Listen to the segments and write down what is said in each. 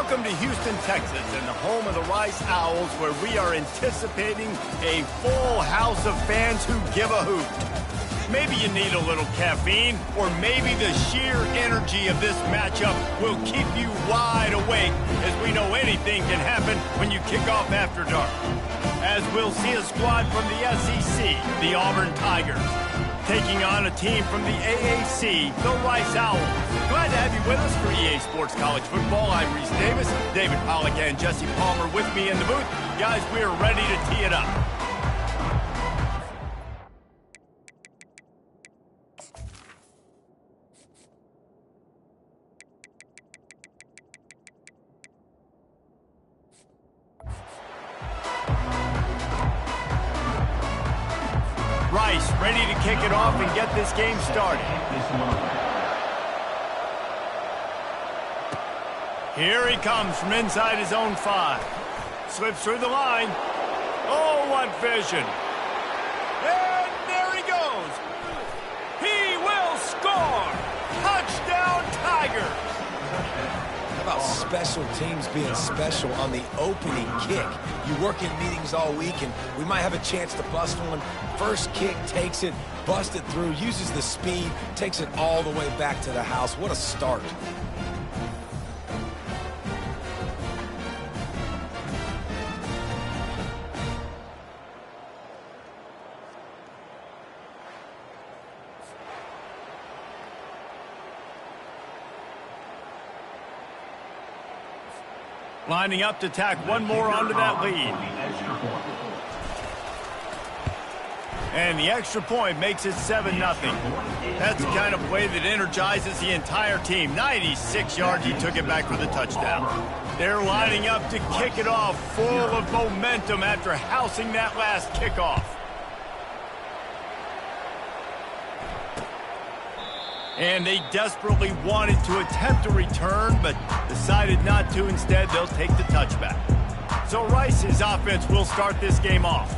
Welcome to Houston, Texas, and the home of the Rice Owls, where we are anticipating a full house of fans who give a hoot. Maybe you need a little caffeine, or maybe the sheer energy of this matchup will keep you wide awake, as we know anything can happen when you kick off after dark. As we'll see a squad from the SEC, the Auburn Tigers, taking on a team from the AAC, the Rice Owls. Glad to have you with us for EA Sports College Football. I'm Reese Davis, David Pollack and Jesse Palmer with me in the booth. Guys, we are ready to tee it up. Rice ready to kick it off and get this game started. Here he comes from inside his own 5. Slips through the line. Oh, what vision. And there he goes. He will score. Touchdown, Tigers. How about special teams being special on the opening kick? You work in meetings all week, and we might have a chance to bust one. First kick, takes it, busts it through, uses the speed, takes it all the way back to the house. What a start. Lining up to tack one more onto that lead. And the extra point makes it 7-0. That's the kind of play that energizes the entire team. 96 yards, he took it back for the touchdown. They're lining up to kick it off, full of momentum after housing that last kickoff. And they desperately wanted to attempt a return, but decided not to. Instead, they'll take the touchback. So Rice's offense will start this game off.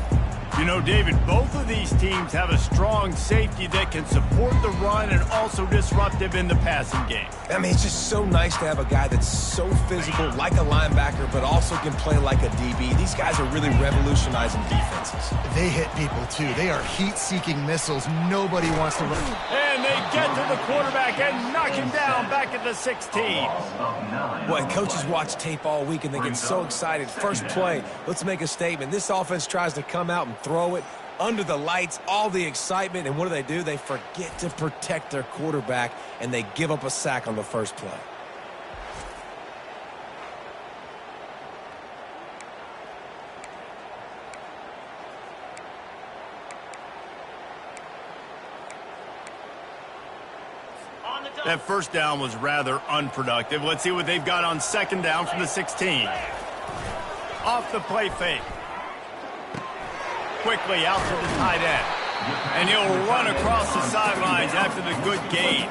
You know, David, both of these teams have a strong safety that can support the run and also disruptive in the passing game. I mean, it's just so nice to have a guy that's so physical, like a linebacker, but also can play like a DB. These guys are really revolutionizing defenses. They hit people, too. They are heat-seeking missiles. Nobody wants to run. And they get to the quarterback and knock him down back at the 16. Boy, coaches watch tape all week, and they get so excited. First play, let's make a statement. This offense tries to come out and throw it under the lights, all the excitement, and what do? They forget to protect their quarterback, and they give up a sack on the first play. That first down was rather unproductive. Let's see what they've got on second down from the 16. Off the play fake. Quickly out to the tight end. And he'll run across the sidelines after the good gain.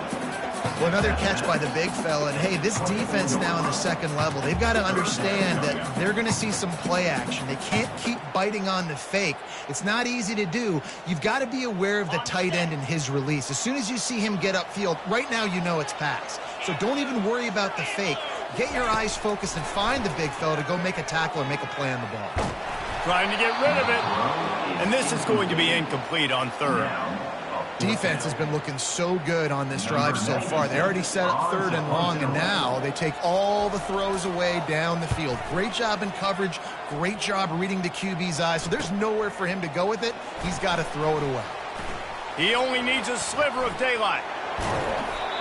Well, another catch by the big fella. And, hey, this defense now in the second level, they've got to understand that they're going to see some play action. They can't keep biting on the fake. It's not easy to do. You've got to be aware of the tight end and his release. As soon as you see him get upfield, right now you know it's pass. So don't even worry about the fake. Get your eyes focused and find the big fella to go make a tackle or make a play on the ball. Trying to get rid of it. And this is going to be incomplete on third. Defense has been looking so good on this drive so far. They already set up third and long, and now they take all the throws away down the field. Great job in coverage. Great job reading the QB's eyes. So there's nowhere for him to go with it. He's got to throw it away. He only needs a sliver of daylight.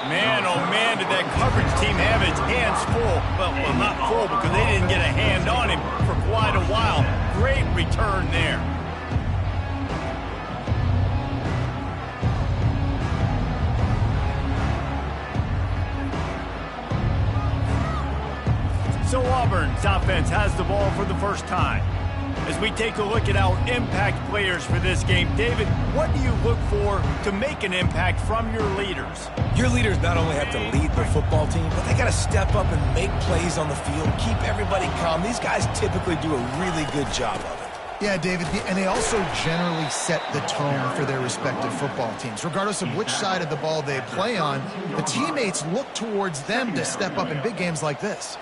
Man, oh man, did that coverage team have its hands full. Well, not full because they didn't get a hand on him for quite a while. Great return there. So Auburn's offense has the ball for the first time. As we take a look at our impact players for this game, David, what do you look for to make an impact from your leaders? Your leaders not only have to lead the football team, but they got to step up and make plays on the field, keep everybody calm. These guys typically do a really good job of it. Yeah, David, and they also generally set the tone for their respective football teams. Regardless of which side of the ball they play on, the teammates look towards them to step up in big games like this.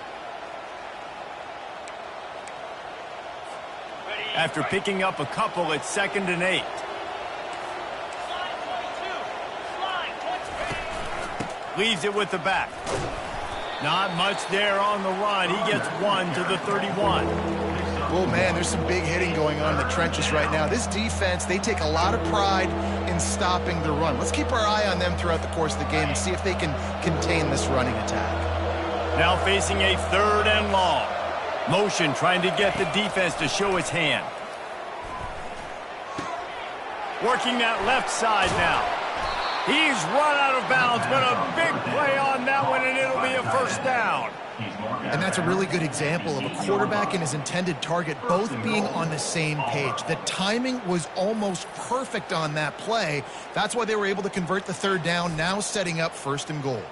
after picking up a couple at 2nd and 8. Leaves it with the back. Not much there on the run. He gets 1 to the 31. Oh, man, there's some big hitting going on in the trenches right now. This defense, they take a lot of pride in stopping the run. Let's keep our eye on them throughout the course of the game and see if they can contain this running attack. Now facing a 3rd and long. Motion trying to get the defense to show its hand. Working that left side now. He's run out of bounds, but a big play on that one, and it'll be a 1st down. And that's a really good example of a quarterback and his intended target both being on the same page. The timing was almost perfect on that play. That's why they were able to convert the 3rd down, now setting up 1st and goal.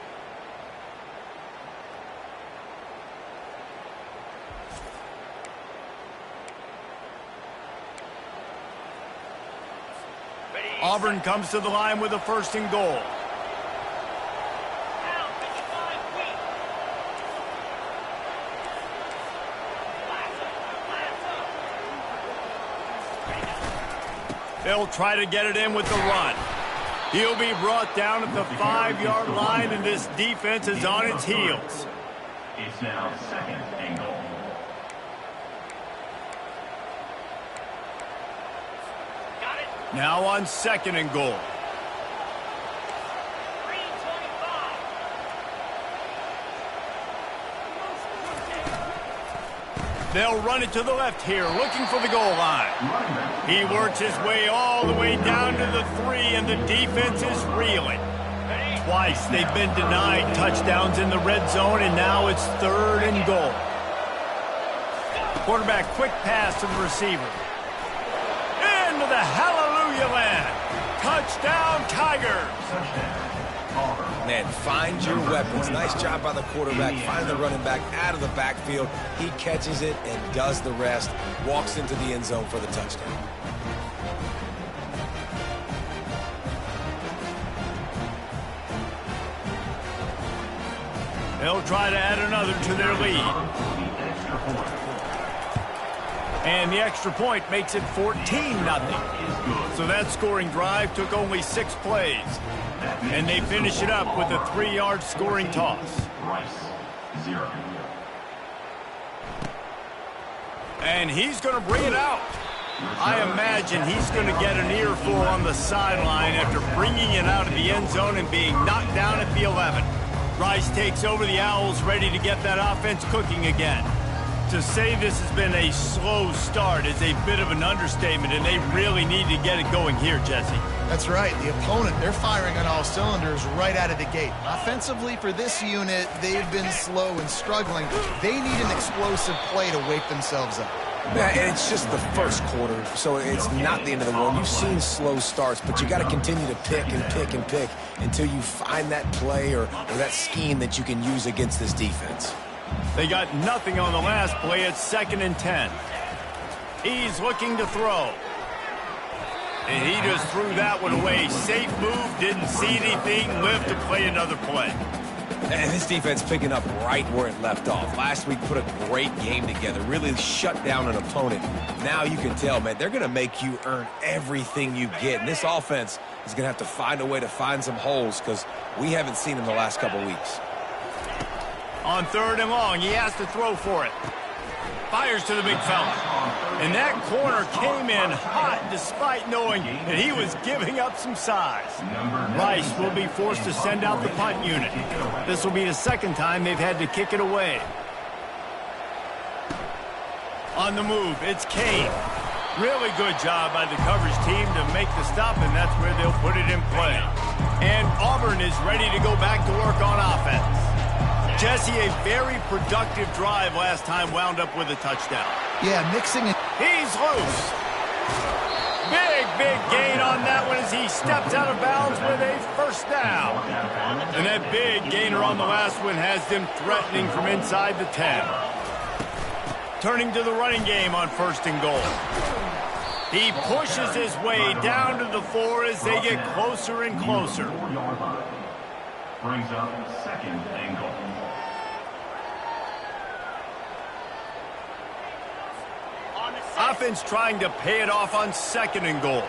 Auburn comes to the line with a 1st and goal. They'll try to get it in with the run. He'll be brought down at the 5-yard line, and this defense is on its heels. It's now 2nd and goal. Now on 2nd and goal. They'll run it to the left here, looking for the goal line. He works his way all the way down to the 3, and the defense is reeling. Twice they've been denied touchdowns in the red zone, and now it's 3rd and goal. Quarterback quick pass to the receiver. Into the hallelujah land. Touchdown, Tigers. Man, find your weapons. Nice job by the quarterback. Find the running back out of the backfield. He catches it and does the rest. Walks into the end zone for the touchdown. They'll try to add another to their lead. And the extra point makes it 14-0. So that scoring drive took only 6 plays. And they finish it up with a 3-yard scoring toss. And he's going to bring it out. I imagine he's going to get an earful on the sideline after bringing it out of the end zone and being knocked down at the 11. Rice takes over the Owls, ready to get that offense cooking again. To say this has been a slow start is a bit of an understatement, and they really need to get it going here, Jesse. That's right. The opponent, they're firing on all cylinders right out of the gate. Offensively, for this unit, they've been slow and struggling. They need an explosive play to wake themselves up. Yeah, and it's just the first quarter, so it's not the end of the world. You've seen slow starts, but you got to continue to pick and pick and pick until you find that play or that scheme that you can use against this defense. They got nothing on the last play at 2nd and 10. He's looking to throw. And he just threw that one away. Safe move, didn't see anything, lived to play another play. And this defense picking up right where it left off. Last week put a great game together, really shut down an opponent. Now you can tell, man, they're going to make you earn everything you get. And this offense is going to have to find a way to find some holes because we haven't seen them the last couple weeks. On 3rd and long, he has to throw for it. Fires to the big fella. And that corner came in hot despite knowing that he was giving up some size. Rice will be forced to send out the punt unit. This will be the 2nd time they've had to kick it away. On the move, it's Kane. Really good job by the coverage team to make the stop, and that's where they'll put it in play. And Auburn is ready to go back to work on offense. Jesse, a very productive drive last time wound up with a touchdown. Yeah, mixing it. He's loose. Big gain on that one as he steps out of bounds with a 1st down. And that big gainer on the last one has them threatening from inside the 10. Turning to the running game on 1st and goal. He pushes his way down to the 4 as they get closer and closer. Brings up 2nd and goal. On the Offense trying to pay it off on 2nd and goal.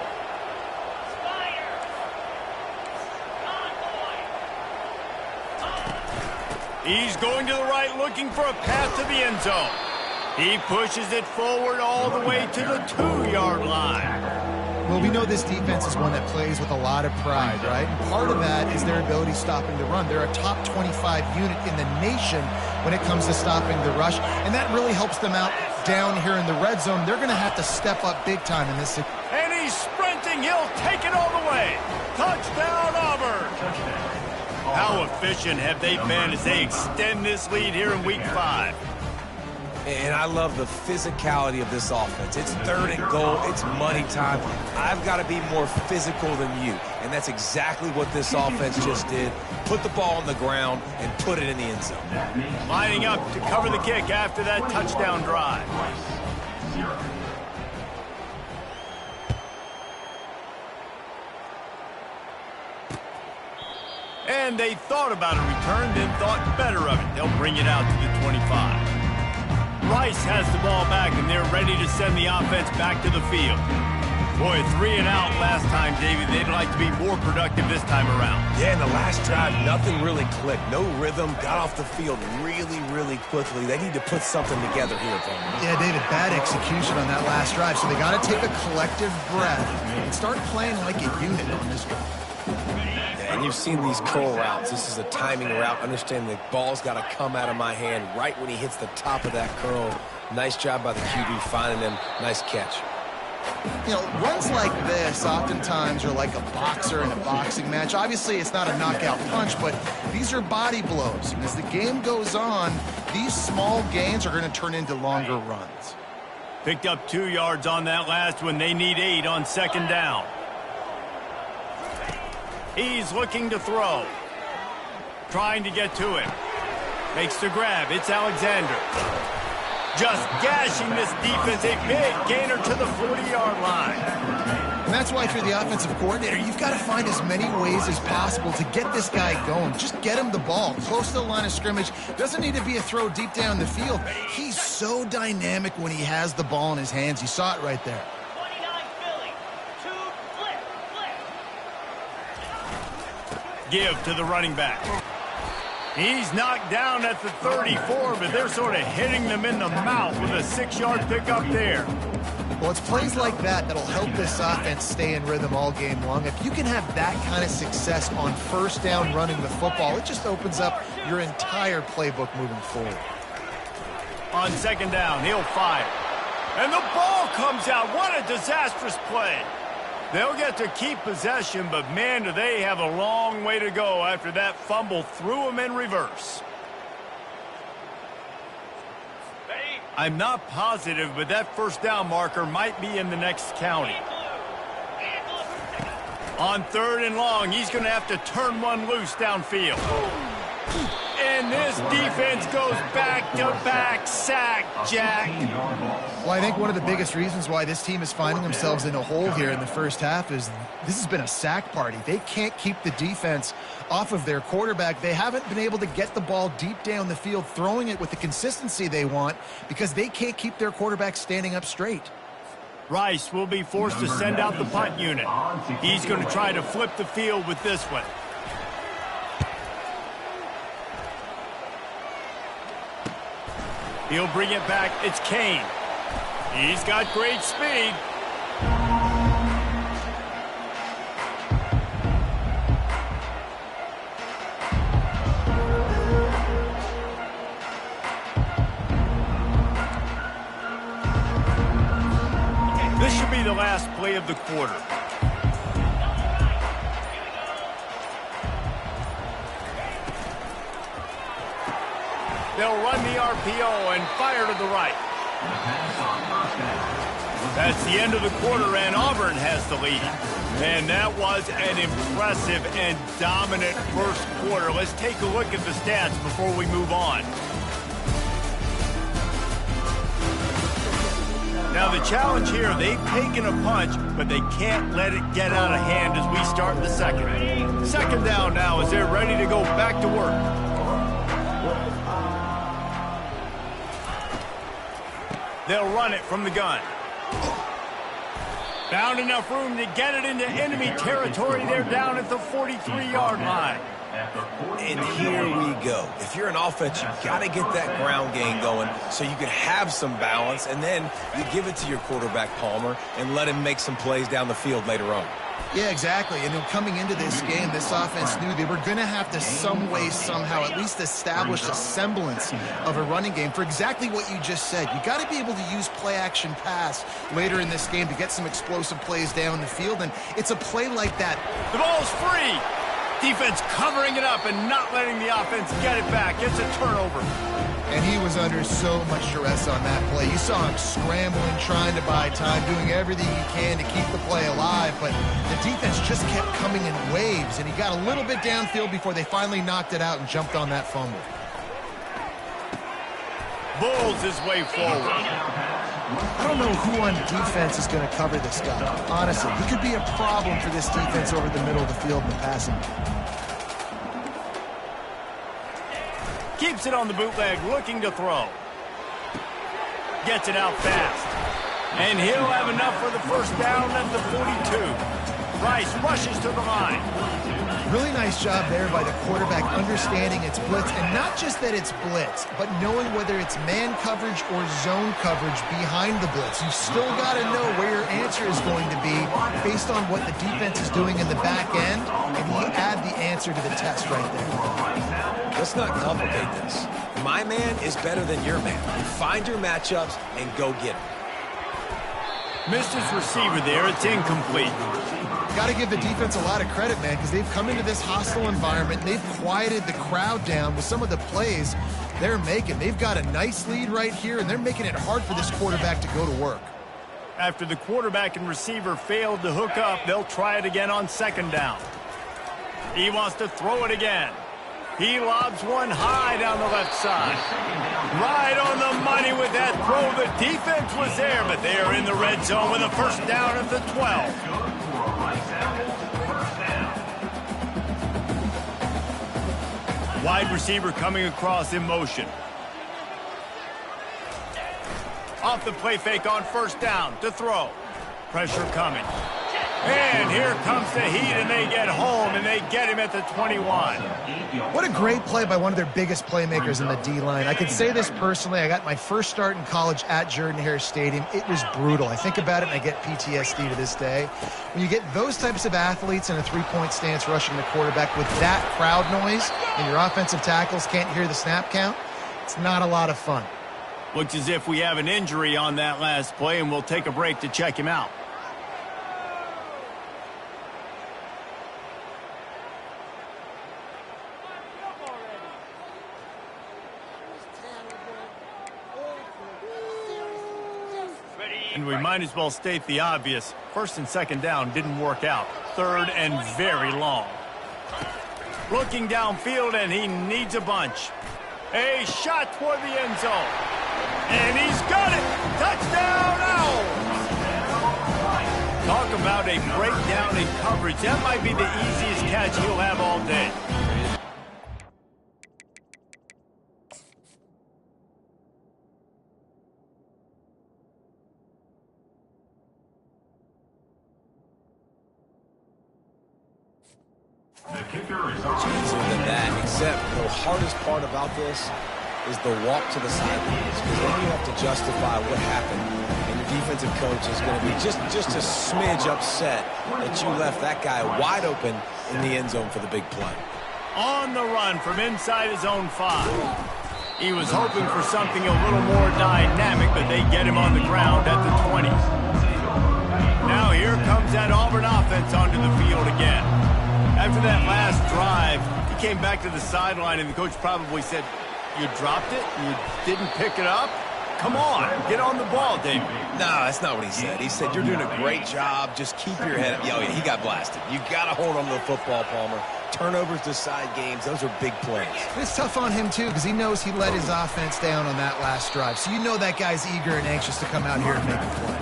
He's going to the right, looking for a path to the end zone. He pushes it forward all the way to the 2-yard line. Well, we know this defense is one that plays with a lot of pride, right? And part of that is their ability stopping the run. They're a top 25 unit in the nation when it comes to stopping the rush, and that really helps them out down here in the red zone. They're going to have to step up big time in this. And he's sprinting. He'll take it all the way. Touchdown, Auburn. How efficient have they been as they extend this lead here in Week 5? And I love the physicality of this offense. It's 3rd and goal. It's money time. I've got to be more physical than you. And that's exactly what this offense just did. Put the ball on the ground and put it in the end zone. Lining up to cover the kick after that touchdown drive. And they thought about a return, then thought better of it. They'll bring it out to the 25. Rice has the ball back, and they're ready to send the offense back to the field. Boy, 3 and out last time, David. They'd like to be more productive this time around. Yeah, in the last drive, nothing really clicked. No rhythm, got off the field really, really quickly. They need to put something together here, Tony. Yeah, David, bad execution on that last drive, so they got to take a collective breath and start playing like a unit on this one. And you've seen these curl routes. This is a timing route. Understand the ball's got to come out of my hand right when he hits the top of that curl. Nice job by the QB finding him. Nice catch. You know, runs like this oftentimes are like a boxer in a boxing match. Obviously, it's not a knockout punch, but these are body blows. And as the game goes on, these small gains are going to turn into longer runs. Picked up 2 yards on that last one. They need 8 on 2nd down. He's looking to throw. Trying to get to him. Makes the grab. It's Alexander. Just gashing this defense. A big gainer to the 40-yard line. And that's why if you're the offensive coordinator, you've got to find as many ways as possible to get this guy going. Just get him the ball. Close to the line of scrimmage. Doesn't need to be a throw deep down the field. He's so dynamic when he has the ball in his hands. You saw it right there. Give to the running back. He's knocked down at the 34, but they're sort of hitting them in the mouth with a 6-yard pickup there. Well, it's plays like that that'll help this offense stay in rhythm all game long. If you can have that kind of success on 1st down running the football, it just opens up your entire playbook moving forward. On 2nd down, he'll fire. And the ball comes out. What a disastrous play. They'll get to keep possession, but man, do they have a long way to go after that fumble threw them in reverse. I'm not positive, but that 1st down marker might be in the next county. On 3rd and long, he's going to have to turn one loose downfield. And this defense goes back-to-back sack, Jack. Well, I think one of the biggest reasons why this team is finding themselves in a hole here in the first half is this has been a sack party. They can't keep the defense off of their quarterback. They haven't been able to get the ball deep down the field, throwing it with the consistency they want because they can't keep their quarterback standing up straight. Rice will be forced to send out the punt unit. He's going to try to flip the field with this one. He'll bring it back. It's Kane. He's got great speed. This should be the last play of the quarter. They'll run the RPO and fire to the right. That's the end of the quarter, and Auburn has the lead. And that was an impressive and dominant first quarter. Let's take a look at the stats before we move on. Now the challenge here, they've taken a punch, but they can't let it get out of hand as we start the second. 2nd down now as they're ready to go back to work. They'll run it from the gun. Found enough room to get it into enemy territory. They're down at the 43-yard line. And here we go. If you're an offense, you got to get that ground game going so you can have some balance, and then you give it to your quarterback, Palmer, and let him make some plays down the field later on. Yeah, exactly. And coming into this game, this offense knew they were going to have to some way, somehow, at least establish a semblance of a running game for exactly what you just said. You got to be able to use play-action pass later in this game to get some explosive plays down the field, and it's a play like that. The ball's free. Defense covering it up and not letting the offense get it back. It's a turnover. And he was under so much duress on that play. You saw him scrambling, trying to buy time, doing everything he can to keep the play alive. But the defense just kept coming in waves, and he got a little bit downfield before they finally knocked it out and jumped on that fumble. Bulls his way forward. I don't know who on defense is going to cover this guy. Honestly, he could be a problem for this defense over the middle of the field in the passing game. Keeps it on the bootleg, looking to throw. Gets it out fast. And he'll have enough for the first down at the 42. Rice rushes to the line. Really nice job there by the quarterback understanding it's blitz, and not just that it's blitz, but knowing whether it's man coverage or zone coverage behind the blitz. You've still got to know where your answer is going to be based on what the defense is doing in the back end, and you add the answer to the test right there. Let's not complicate this. My man is better than your man. Find your matchups and go get him. Missed his receiver there. It's incomplete. Got to give the defense a lot of credit, man, because they've come into this hostile environment. They've quieted the crowd down with some of the plays they're making. They've got a nice lead right here, and they're making it hard for this quarterback to go to work. After the quarterback and receiver failed to hook up, they'll try it again on second down. He wants to throw it again. He lobs one high down the left side. Right on the money with that throw. The defense was there, but they are in the red zone with a first down at the 12. Wide receiver coming across in motion. Off the play fake on first down to throw. Pressure coming. And here comes the heat, and they get home, and they get him at the 21. What a great play by one of their biggest playmakers in the D-line. I can say this personally. I got my first start in college at Jordan-Hare Stadium. It was brutal. I think about it, and I get PTSD to this day. When you get those types of athletes in a three-point stance rushing the quarterback with that crowd noise, and your offensive tackles can't hear the snap count, it's not a lot of fun. Looks as if we have an injury on that last play, and we'll take a break to check him out. And we might as well state the obvious. First and second down didn't work out. Third and very long. Looking downfield, and he needs a bunch. A shot toward the end zone. And he's got it! Touchdown, Owls! Talk about a breakdown in coverage. That might be the easiest catch he'll have all day. The kicker is on. Easier than that, except the hardest part about this is the walk to the sidelines, because then you have to justify what happened, and your defensive coach is going to be just a smidge upset that you left that guy wide open in the end zone for the big play. On the run from inside his own 5. He was hoping for something a little more dynamic, but they get him on the ground at the 20. Now here comes that Auburn offense onto the field again. After that last drive, he came back to the sideline, and the coach probably said, "You dropped it? You didn't pick it up? Come on, get on the ball, David." No, that's not what he said. He said, "You're doing a great job. Just keep your head up." Oh, yeah, he got blasted. You got to hold on to the football, Palmer. Turnovers decide games. Those are big plays. It's tough on him, too, because he knows he let his offense down on that last drive. So you know that guy's eager and anxious to come out here and make a play.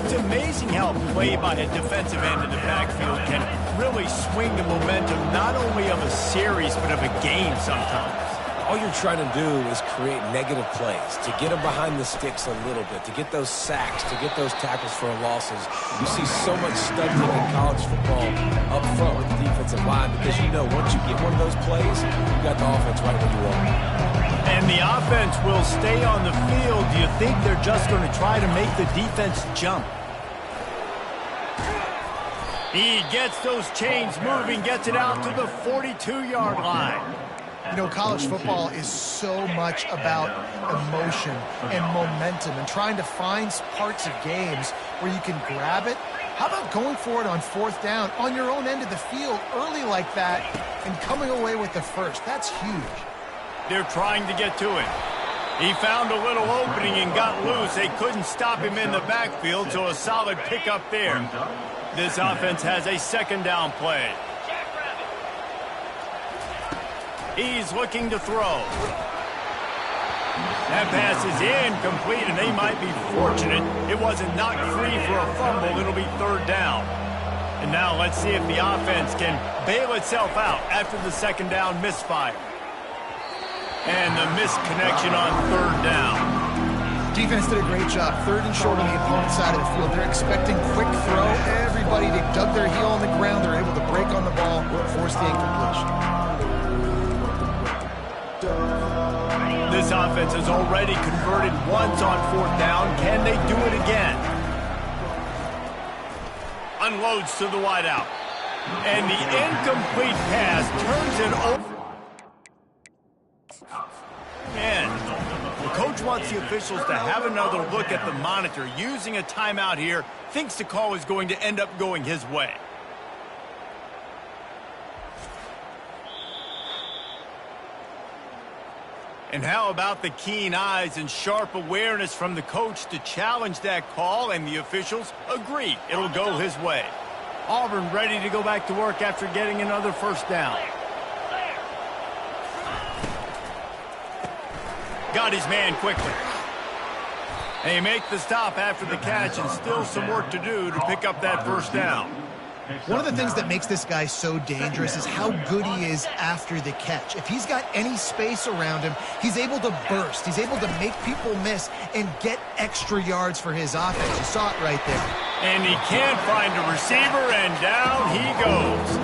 It's amazing how play by a defensive end in the backfield can really swing the momentum not only of a series but of a game sometimes. all you're trying to do is create negative plays, to get them behind the sticks a little bit, to get those sacks, to get those tackles for losses. You see so much stunting in college football up front with the defensive line because you know once you get one of those plays, you got the offense right where you want it. And the offense will stay on the field. Do you think they're just going to try to make the defense jump? He gets those chains moving, gets it out to the 42-yard line. You know, college football is so much about emotion and momentum and trying to find parts of games where you can grab it. How about going for it on 4th down on your own end of the field early like that and coming away with the first? That's huge. They're trying to get to him. He found a little opening and got loose. They couldn't stop him in the backfield, so a solid pickup there. This offense has a 2nd down play. He's looking to throw. That pass is incomplete, and they might be fortunate it wasn't knocked free for a fumble. It'll be 3rd down. And now let's see if the offense can bail itself out after the 2nd down misfire. And the misconnection on 3rd down. Defense did a great job. 3rd and short on the opponent's side of the field. They're expecting quick throw. Everybody, they dug their heel on the ground. They're able to break on the ball, force the incompletion. This offense has already converted once on 4th down. Can they do it again? Unloads to the wideout. And the incomplete pass turns it over. Man, the coach wants the officials to have another look at the monitor. Using a timeout here, thinks the call is going to end up going his way. And how about the keen eyes and sharp awareness from the coach to challenge that call, and the officials agree it'll go his way. Auburn ready to go back to work after getting another 1st down. Got his man quickly. They make the stop after the catch, and still some work to do to pick up that 1st down. One of the things that makes this guy so dangerous is how good he is after the catch. If he's got any space around him, he's able to burst. He's able to make people miss and get extra yards for his offense. You saw it right there. And he can't find a receiver, and down he goes.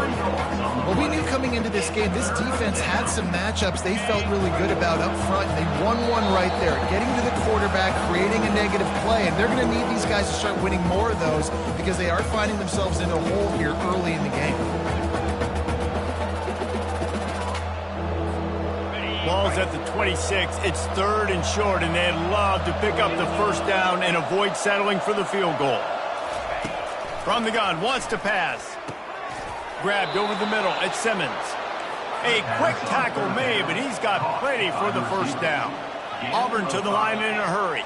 Well, we knew coming into this game, this defense had some matchups they felt really good about up front, and they won one right there, getting to the quarterback, creating a negative play, and they're going to need these guys to start winning more of those because they are finding themselves in a hole here early in the game. Ball's at the 26. It's 3rd and short, and they'd love to pick up the 1st down and avoid settling for the field goal. From the gun, wants to pass. Grabbed over the middle at Simmons. A quick tackle made, but he's got plenty for the 1st down. Auburn to the line in a hurry.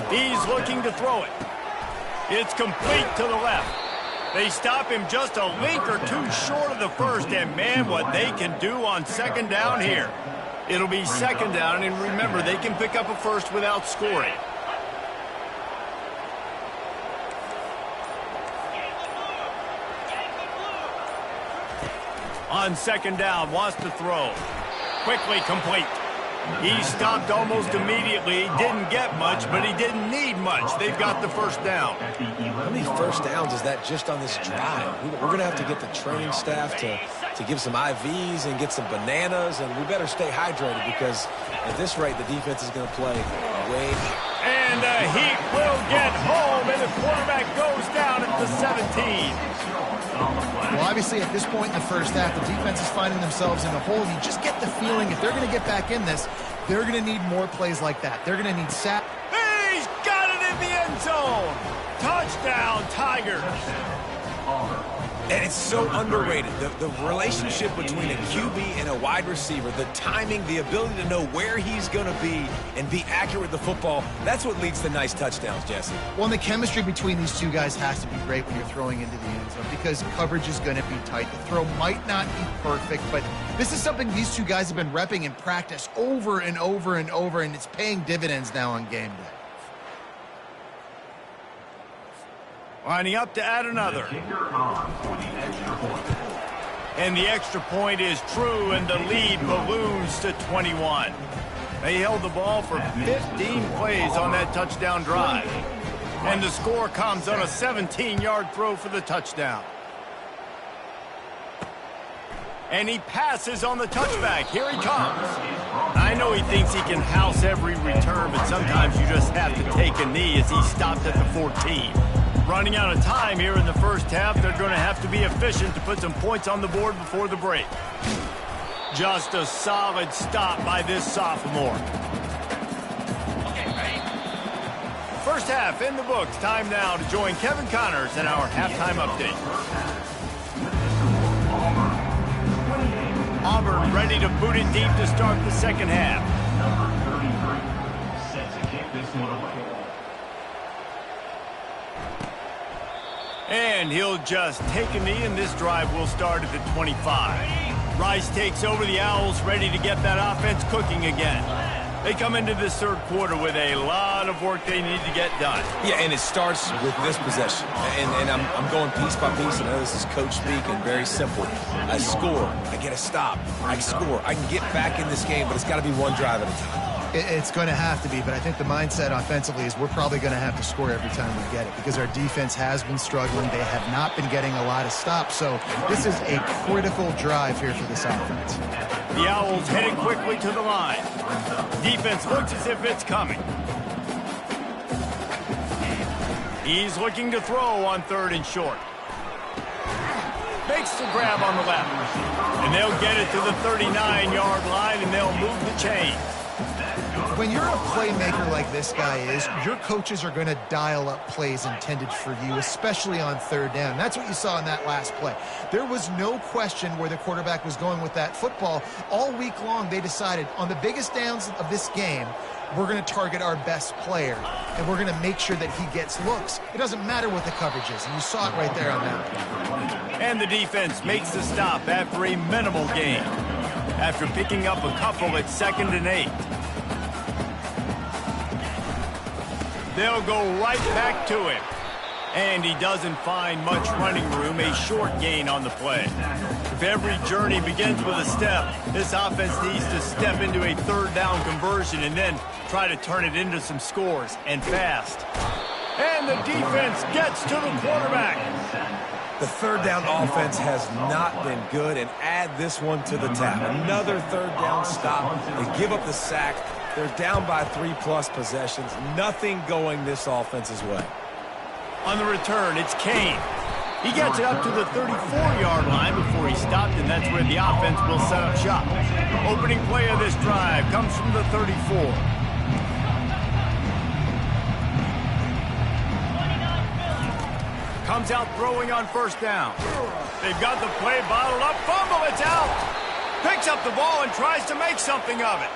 He's looking to throw it. It's complete to the left. They stop him just a link or two short of the 1st, and man, what they can do on 2nd down here. It'll be 2nd down, and remember, they can pick up a 1st without scoring. On 2nd down, wants to throw. Quickly complete. He stopped almost immediately. He didn't get much, but he didn't need much. They've got the 1st down. How many 1st downs is that just on this drive? We're going to have to get the training staff to give some IVs and get some bananas, and we better stay hydrated because at this rate, the defense is going to play way. And the Heat will get home, and the quarterback goes down at the 17. Well, obviously, at this point in the 1st half, the defense is finding themselves in a hole. You just get the feeling if they're going to get back in this, they're going to need more plays like that. They're going to need sack. He's got it in the end zone. Touchdown, Tigers. And it's so underrated. The relationship between a QB and a wide receiver, the timing, the ability to know where he's going to be and be accurate with the football, that's what leads to nice touchdowns, Jesse. Well, and the chemistry between these two guys has to be great when you're throwing into the end zone because coverage is going to be tight. The throw might not be perfect, but this is something these two guys have been repping in practice over and over and over, and it's paying dividends now on game day. Lining up to add another. And the extra point is true, and the lead balloons to 21. They held the ball for 15 plays on that touchdown drive. And the score comes on a 17-yard throw for the touchdown. And he passes on the touchback. Here he comes. I know he thinks he can house every return, but sometimes you just have to take a knee as he stopped at the 14. Running out of time here in the first half, they're going to have to be efficient to put some points on the board before the break. Just a solid stop by this sophomore. First half in the books. Time now to join Kevin Connors in our halftime update. Auburn ready to boot it deep to start the second half. Number 33 set to kick this one away. And he'll just take a knee, and this drive will start at the 25. Rice takes over the Owls, ready to get that offense cooking again. They come into this third quarter with a lot of work they need to get done. Yeah, and it starts with this possession. And I'm going piece by piece. I know this is coach speak and very simple. I score. I get a stop. I score. I can get back in this game, but it's got to be one drive at a time. It's going to have to be, but I think the mindset offensively is we're probably going to have to score every time we get it because our defense has been struggling. They have not been getting a lot of stops, so this is a critical drive here for this offense. The Owls heading quickly to the line. Defense looks as if it's coming. He's looking to throw on 3rd and short. Makes the grab on the left. And they'll get it to the 39-yard line, and they'll move the chains. When you're a playmaker like this guy is, your coaches are going to dial up plays intended for you, especially on 3rd down. That's what you saw in that last play. There was no question where the quarterback was going with that football. All week long, they decided on the biggest downs of this game, we're going to target our best player, and we're going to make sure that he gets looks. It doesn't matter what the coverage is, and you saw it right there on that. And the defense makes the stop after a minimal gain. After picking up a couple at 2nd and 8. They'll go right back to him. And he doesn't find much running room, a short gain on the play. If every journey begins with a step, this offense needs to step into a 3rd down conversion and then try to turn it into some scores, and fast. And the defense gets to the quarterback. The 3rd down offense has not been good, and add this one to the tab. Another 3rd down stop. They give up the sack. They're down by 3+ possessions. Nothing going this offense's way. On the return, it's Kane. He gets it up to the 34-yard line before he stopped, and that's where the offense will set up shop. Opening play of this drive comes from the 34. Comes out throwing on 1st down. They've got the play bottled up. Fumble, it's out. Picks up the ball and tries to make something of it.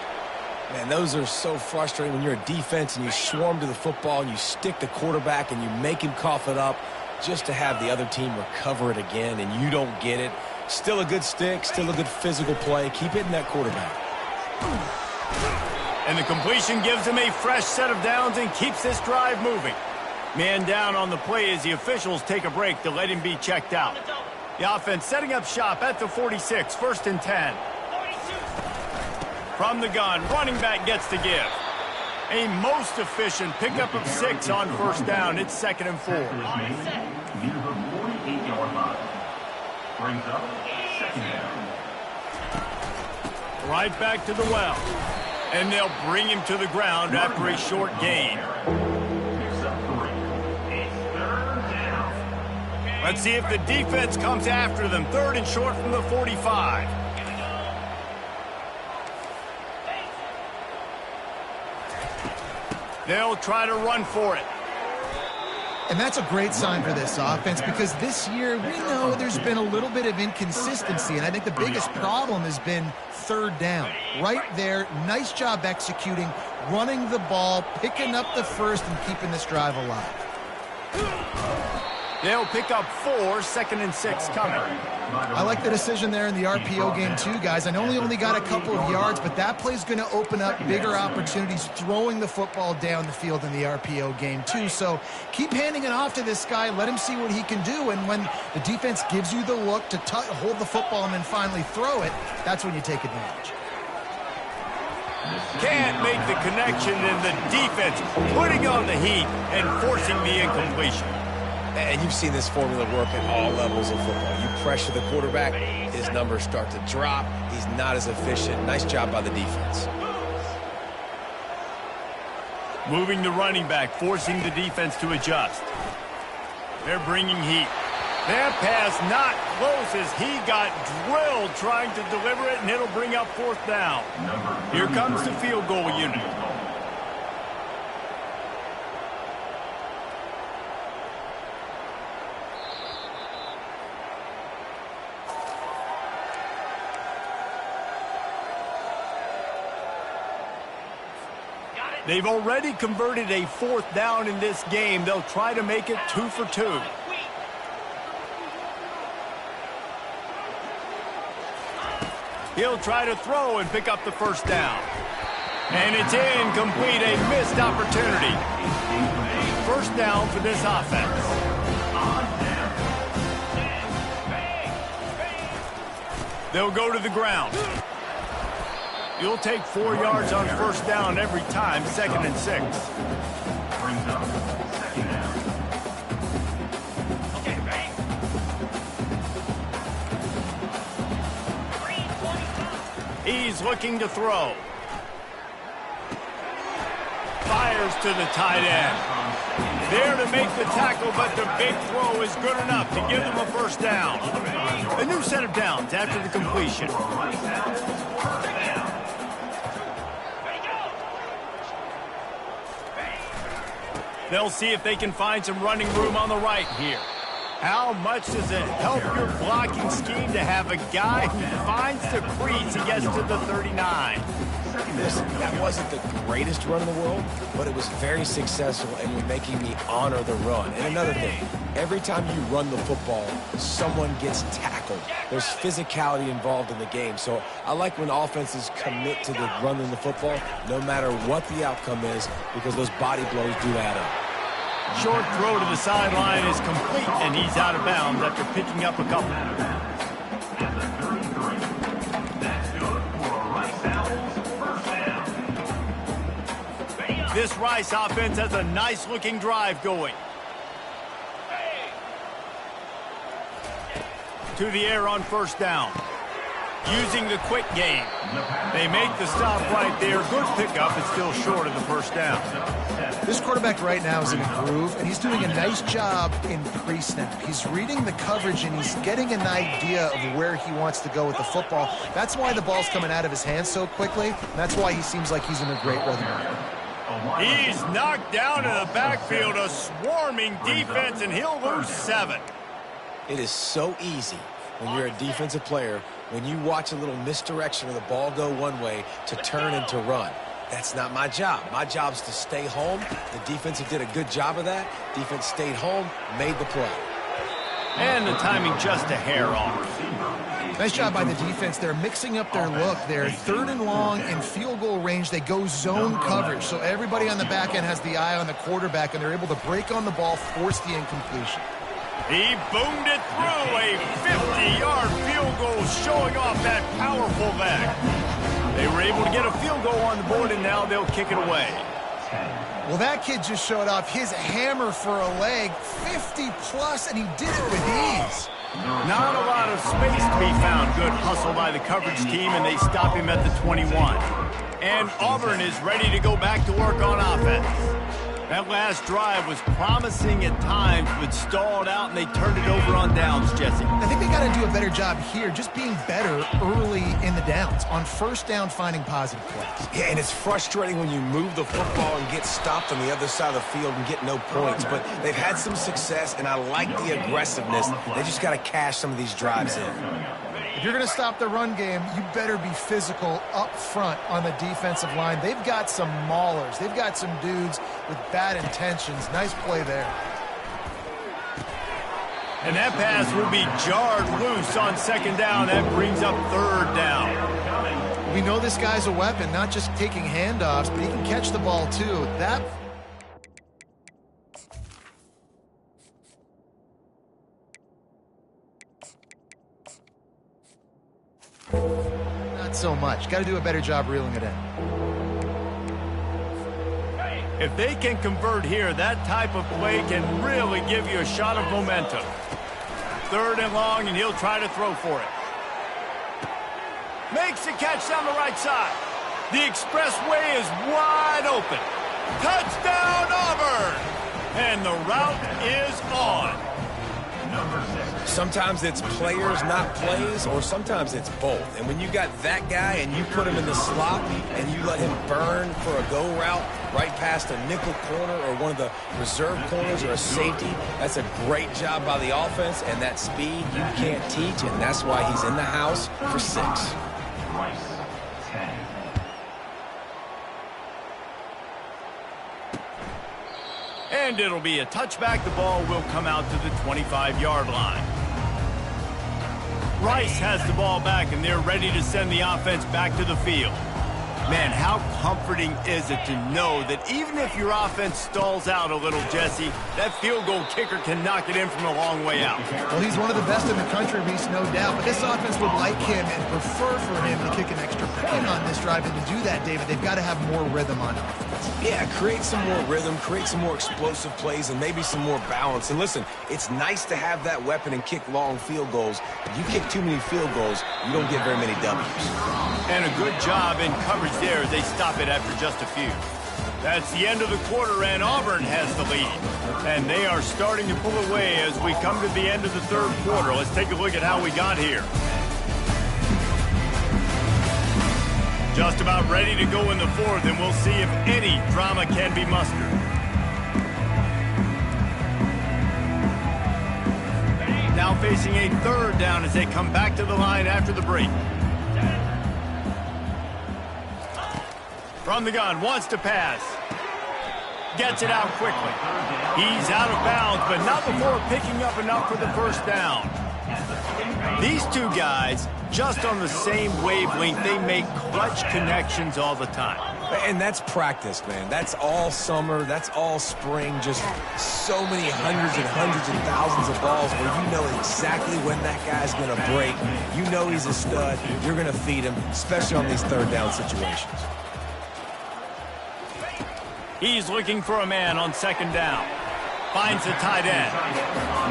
Man, those are so frustrating when you're a defense and you swarm to the football and you stick the quarterback and you make him cough it up just to have the other team recover it again and you don't get it. Still a good stick, still a good physical play. Keep hitting that quarterback. And the completion gives him a fresh set of downs and keeps this drive moving. Man down on the play as the officials take a break to let him be checked out. The offense setting up shop at the 46, 1st and 10. From the gun, running back gets the give. A most efficient pickup of 6 on 1st down. It's 2nd and 4. Near the 48-yard line. Brings up 2nd down. Right back to the well. And they'll bring him to the ground after a short gain. Picks up 3. It's 3rd down. Let's see if the defense comes after them. 3rd and short from the 45. They'll try to run for it. And that's a great sign for this offense because this year we know there's been a little bit of inconsistency, and I think the biggest problem has been 3rd down. Right there, nice job executing, running the ball, picking up the first, and keeping this drive alive. They'll pick up 4, 2nd and 6 coming. I like the decision there in the RPO game too, guys. I know he only got a couple of yards, but that play's going to open up bigger opportunities throwing the football down the field in the RPO game too. So keep handing it off to this guy. Let him see what he can do. And when the defense gives you the look to hold the football and then finally throw it, that's when you take advantage. Can't make the connection, and the defense putting on the heat and forcing the incompletion. And you've seen this formula work at all levels of football. You pressure the quarterback, his numbers start to drop. He's not as efficient. Nice job by the defense. Moving the running back, forcing the defense to adjust. They're bringing heat. That pass not close as he got drilled trying to deliver it, and it'll bring up 4th down. Here comes the field goal unit. They've already converted a 4th down in this game. They'll try to make it 2 for 2. He'll try to throw and pick up the 1st down. And it's incomplete, a missed opportunity. 1st down for this offense. They'll go to the ground. You'll take 4 yards on 1st down every time, 2nd and 6. Brings up 2nd down. He's looking to throw. Fires to the tight end. There to make the tackle, but the big throw is good enough to give them a 1st down. A new set of downs after the completion. They'll see if they can find some running room on the right here. How much does it help your blocking scheme to have a guy who finds the crease and gets to the 39? Listen, that wasn't the greatest run in the world, but it was very successful, and you're making me honor the run. And another thing, every time you run the football, someone gets tackled. There's physicality involved in the game. So I like when offenses commit to the running the football, no matter what the outcome is, because those body blows do add up. Short throw to the sideline is complete, and he's out of bounds after picking up a couple. This Rice offense has a nice-looking drive going. To the air on 1st down. Using the quick game. They make the stop right there. Good pickup. It's still short of the 1st down. This quarterback right now is in a groove, and he's doing a nice job in pre-snap. He's reading the coverage, and he's getting an idea of where he wants to go with the football. That's why the ball's coming out of his hands so quickly, and that's why he seems like he's in a great rhythm. He's knocked down in the backfield, a swarming defense, and he'll lose 7. It is so easy when you're a defensive player, when you watch a little misdirection of the ball go one way to turn and to run. That's not my job. My job is to stay home. The defensive did a good job of that. Defense stayed home, made the play. And the timing just a hair off. Nice job by the defense. They're mixing up their look. They're 3rd and long in field goal range. They go zone coverage. So everybody on the back end has the eye on the quarterback, and they're able to break on the ball, force the incompletion. He boomed it through, a 50-yard field goal showing off that powerful leg. They were able to get a field goal on the board, and now they'll kick it away. Well, that kid just showed off his hammer for a leg, 50-plus, and he did it with ease. Not a lot of space to be found. Good hustle by the coverage team, and they stop him at the 21. And Auburn is ready to go back to work on offense. That last drive was promising at times, but stalled out, and they turned it over on downs, Jesse. I think they got to do a better job here, just being better early in the downs, on 1st down, finding positive plays. Yeah, and it's frustrating when you move the football and get stopped on the other side of the field and get no points, but they've had some success, and I like the aggressiveness. They just got to cash some of these drives in. If you're going to stop the run game, you better be physical up front on the defensive line. They've got some maulers. They've got some dudes with bad intentions. Nice play there. And that pass will be jarred loose on second down. That brings up third down. We know this guy's a weapon, not just taking handoffs, but he can catch the ball too. Not so much. Got to do a better job reeling it in. If they can convert here, that type of play can really give you a shot of momentum. Third and long, and he'll try to throw for it. Makes the catch down the right side. The expressway is wide open. Touchdown, Auburn! And the route is on. Sometimes it's players, not plays, or sometimes it's both. And when you got that guy and you put him in the slot and you let him burn for a go route right past a nickel corner or one of the reserve corners or a safety, that's a great job by the offense, and that speed you can't teach, and that's why he's in the house for 6. And it'll be a touchback. The ball will come out to the 25-yard line. Rice has the ball back, and they're ready to send the offense back to the field. Man, how comforting is it to know that even if your offense stalls out a little, Jesse, that field goal kicker can knock it in from a long way out. Well, he's one of the best in the country, Reese, no doubt. But this offense would like him and prefer for him to kick an extra point on this drive. And to do that, David, they've got to have more rhythm on offense. Yeah, create some more rhythm, create some more explosive plays, and maybe some more balance. And listen, it's nice to have that weapon and kick long field goals. If you kick too many field goals, you don't get very many W's. And a good job in coverage there. They stop it after just a few. That's the end of the quarter, and Auburn has the lead. And they are starting to pull away as we come to the end of the third quarter. Let's take a look at how we got here. Just about ready to go in the fourth, and we'll see if any drama can be mustered. Now facing a third down as they come back to the line after the break. From the gun, wants to pass. Gets it out quickly. He's out of bounds, but not before picking up enough for the first down. These two guys, just on the same wavelength, they make clutch connections all the time. And that's practice, man. That's all summer. That's all spring. Just so many hundreds and thousands of balls where you know exactly when that guy's going to break. You know he's a stud. You're going to feed him, especially on these third down situations. He's looking for a man on second down. Finds the tight end.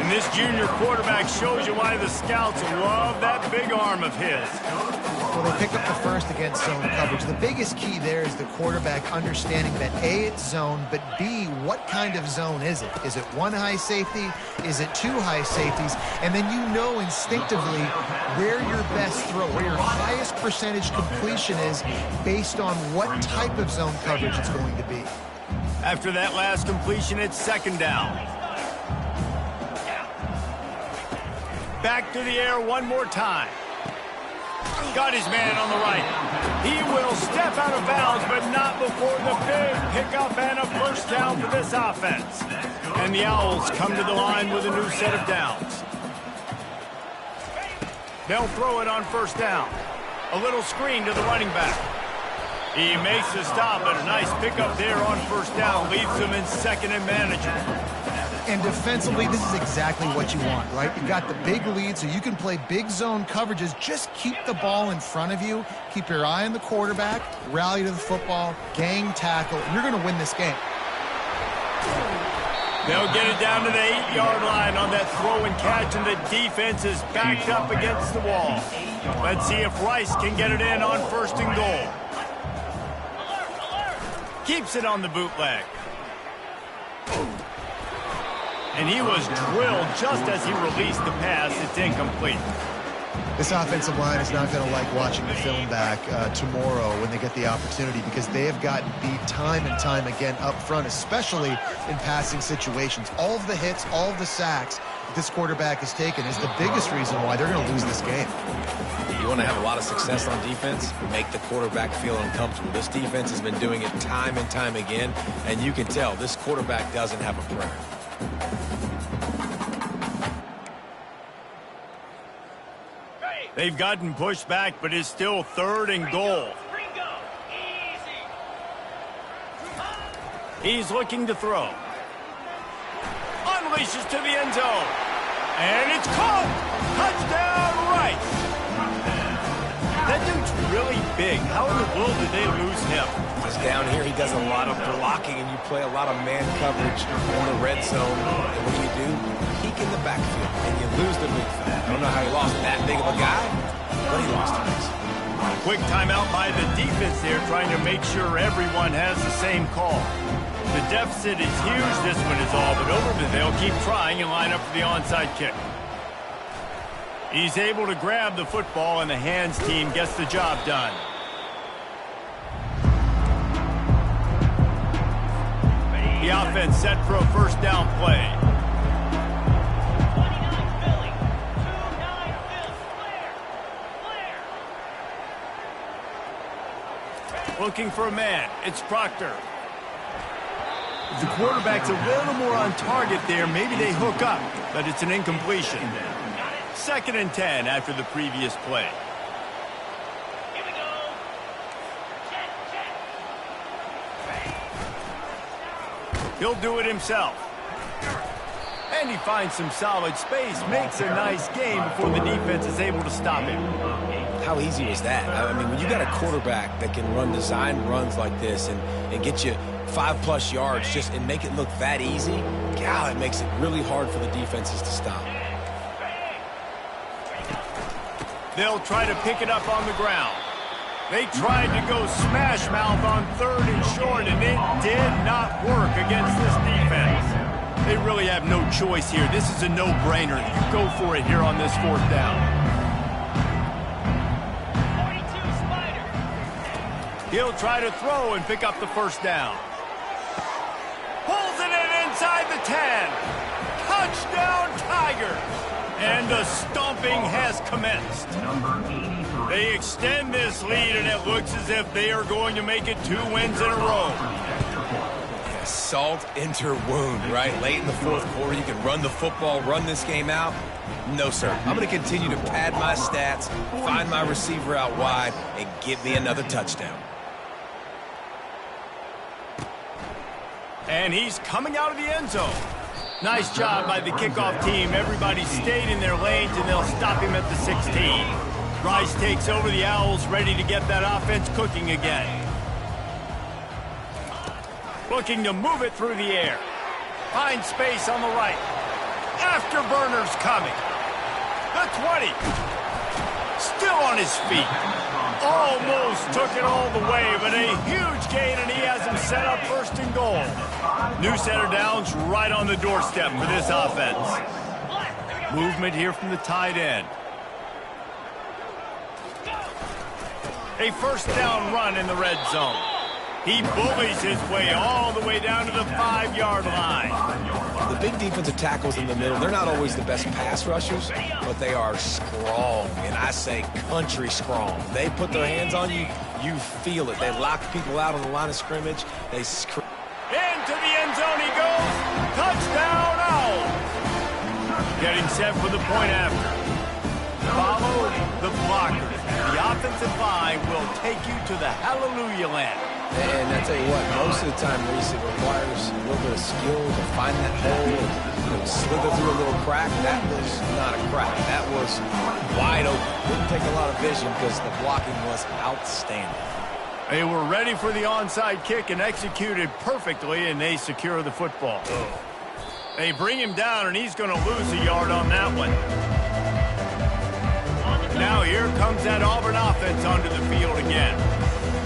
And this junior quarterback shows you why the scouts love that big arm of his. Well, they pick up the first against zone coverage. The biggest key there is the quarterback understanding that A, it's zone, but B, what kind of zone is it? Is it one high safety? Is it two high safeties? And then you know instinctively where your best throw, where your highest percentage completion is based on what type of zone coverage it's going to be. After that last completion, it's second down. Back to the air one more time. Got his man on the right. He will step out of bounds, but not before the big pickup and a first down for this offense. And the Owls come to the line with a new set of downs. They'll throw it on first down. A little screen to the running back. He makes the stop, but a nice pickup there on first down leaves them in second and manageable. And defensively, this is exactly what you want, right? You've got the big lead, so you can play big zone coverages. Just keep the ball in front of you. Keep your eye on the quarterback. Rally to the football. Gang tackle. And you're going to win this game. They'll get it down to the 8-yard line on that throw and catch, and the defense is backed up against the wall. Let's see if Rice can get it in on first and goal. Keeps it on the bootleg. And he was drilled just as he released the pass. It's incomplete. This offensive line is not going to like watching the film back tomorrow when they get the opportunity, because they have gotten beat time and time again up front, especially in passing situations. All of the hits, all of the sacks that this quarterback has taken is the biggest reason why they're going to lose this game. You want to have a lot of success on defense? Make the quarterback feel uncomfortable. This defense has been doing it time and time again, and you can tell this quarterback doesn't have a prayer. They've gotten pushed back, but it's still 3rd and goal. He's looking to throw. Unleashes to the end zone. And it's caught. Touchdown, Rice. That dude's really big. How in the world did they lose him? Because down here he does a lot of blocking, and you play a lot of man coverage in the red zone. And what do? Peek in the backfield, and you lose the big fella. I don't know how he lost that big of a guy, but he lost him. Quick timeout by the defense there, trying to make sure everyone has the same call. The deficit is huge. This one is all but over, but they'll keep trying and line up for the onside kick. He's able to grab the football, and the hands team gets the job done. The offense set for a first down play. Looking for a man. It's Proctor. The quarterback's a little more on target there. Maybe they hook up, but it's an incompletion. 2nd and 10 after the previous play. Here we go. Check. He'll do it himself. And he finds some solid space, makes a nice game before the defense is able to stop him. How easy was that? I mean, when you got a quarterback that can run design runs like this and get you 5+ yards just and make it look that easy, God, it makes it really hard for the defenses to stop. They'll try to pick it up on the ground. They tried to go smash mouth on 3rd and short, and it did not work against this defense. They really have no choice here. This is a no-brainer. You go for it here on this 4th down. 42 Spider. He'll try to throw and pick up the first down. Pulls it in inside the 10. Touchdown, Tigers. And the stomping has commenced. Number 83. They extend this lead, and it looks as if they are going to make it 2 wins in a row. Yeah, salt into wound, right? Late in the 4th quarter, you can run the football, run this game out. No, sir. I'm going to continue to pad my stats, find my receiver out wide, and give me another touchdown. And he's coming out of the end zone. Nice job by the kickoff team. Everybody stayed in their lanes, and they'll stop him at the 16. Rice takes over the Owls, ready to get that offense cooking again. Looking to move it through the air. Finds space on the right. Afterburners coming. The 20. Still on his feet. Almost took it all the way, but a huge gain, and he has him set up 1st and goal. New set of downs right on the doorstep for this offense. Movement here from the tight end. A 1st down run in the red zone. He bullies his way all the way down to the 5-yard line. The big defensive tackles in the middle, they're not always the best pass rushers, but they are strong, and I say country strong. They put their hands on you, you feel it. They lock people out on the line of scrimmage. They Into the end zone he goes. Touchdown, Owls. Getting set for the point after. Follow the blockers. The offensive line will take you to the hallelujah land. And I tell you what, most of the time, Reese, it requires a little bit of skill to find that hole and slither through a little crack. That was not a crack. That was wide open. Didn't take a lot of vision because the blocking was outstanding. They were ready for the onside kick and executed perfectly, and they secure the football. They bring him down, and he's going to lose a yard on that one. Now here comes that Auburn offense onto the field again.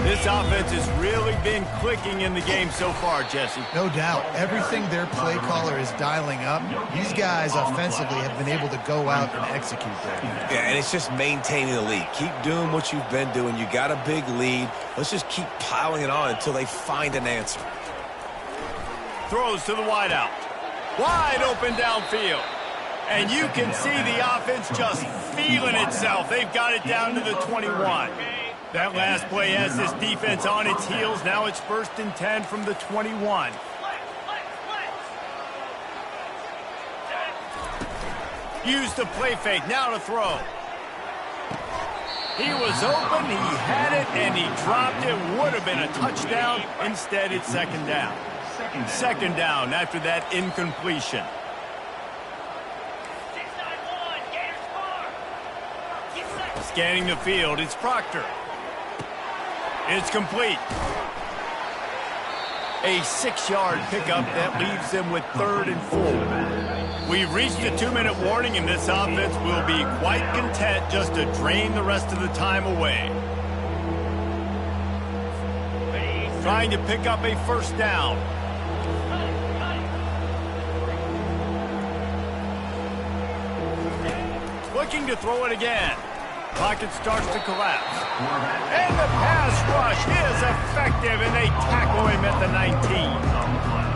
This offense has really been clicking in the game so far, Jesse. No doubt. Everything their play caller is dialing up, these guys offensively have been able to go out and execute there. Yeah, and it's just maintaining the lead. Keep doing what you've been doing. You got a big lead. Let's just keep piling it on until they find an answer. Throws to the wideout. Wide open downfield. And you can see the offense just feeling itself. They've got it down to the 21. That last play has this defense on its heels. Now it's 1st and 10 from the 21. Use the play fake. Now to throw. He was open, he had it, and he dropped it. Would have been a touchdown. Instead, it's second down. Second down after that incompletion. Scanning the field, it's Proctor. It's complete. A 6-yard pickup that leaves them with 3rd and 4. We've reached a 2-minute warning, and this offense will be quite content just to drain the rest of the time away. Trying to pick up a first down. Looking to throw it again. Pocket starts to collapse. And the pass rush is effective, and they tackle him at the 19.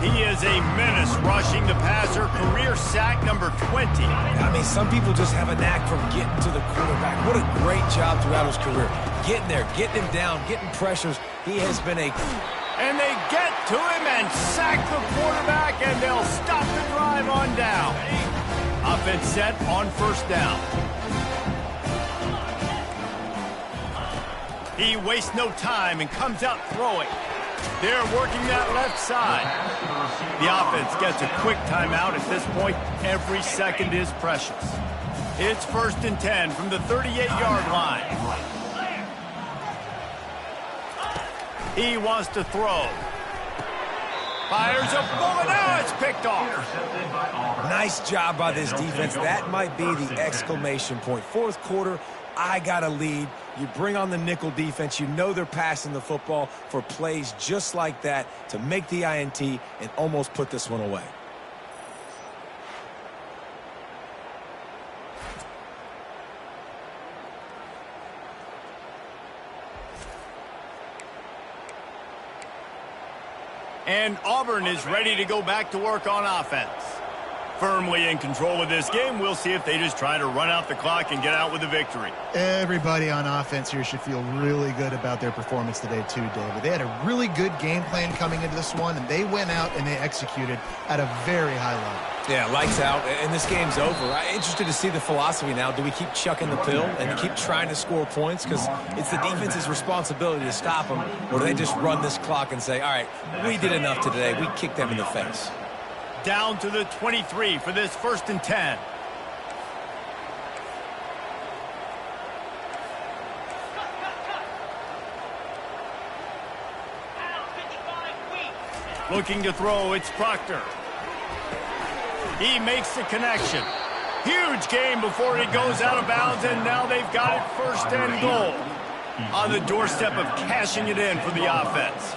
He is a menace rushing the passer, career sack number 20. I mean, some people just have a knack for getting to the quarterback. What a great job throughout his career. Getting there, getting him down, getting pressures. He has been a... And they get to him and sack the quarterback, and they'll stop the drive on down. Offense set on first down. He wastes no time and comes out throwing. They're working that left side. The offense gets a quick timeout at this point. Every second is precious. It's 1st and 10 from the 38-yard line. He wants to throw. Fires a bullet. Now it's picked off. Nice job by this defense. That might be the exclamation point. 4th quarter, I got a lead. You bring on the nickel defense. You know they're passing the football for plays just like that to make the INT and almost put this one away. And Auburn is ready to go back to work on offense. Firmly in control of this game. We'll see if they just try to run out the clock and get out with a victory. Everybody on offense here should feel really good about their performance today too, David. They had a really good game plan coming into this one, and they went out and they executed at a very high level. Yeah, lights out, and this game's over. I'm interested to see the philosophy now. Do we keep chucking the pill and keep trying to score points? Because it's the defense's responsibility to stop them, or do they just run this clock and say, all right, we did enough today. We kicked them in the face. Down to the 23 for this 1st and 10. Looking to throw, it's Proctor. He makes the connection. Huge gain before he goes out of bounds, and now they've got it 1st and goal. On the doorstep of cashing it in for the offense.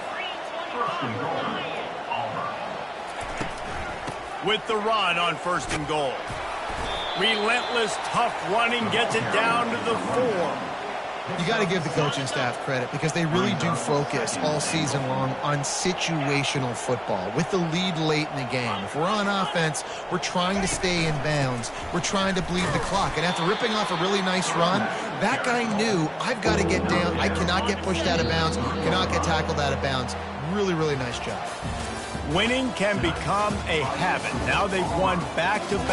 With the run on 1st and goal. Relentless, tough running gets it down to the 4. You got to give the coaching staff credit because they really do focus all season long on situational football with the lead late in the game. If we're on offense, we're trying to stay in bounds. We're trying to bleed the clock. And after ripping off a really nice run, that guy knew, I've got to get down. I cannot get pushed out of bounds, cannot get tackled out of bounds. Really, really nice job. Winning can become a habit. Now they've won back-to-back.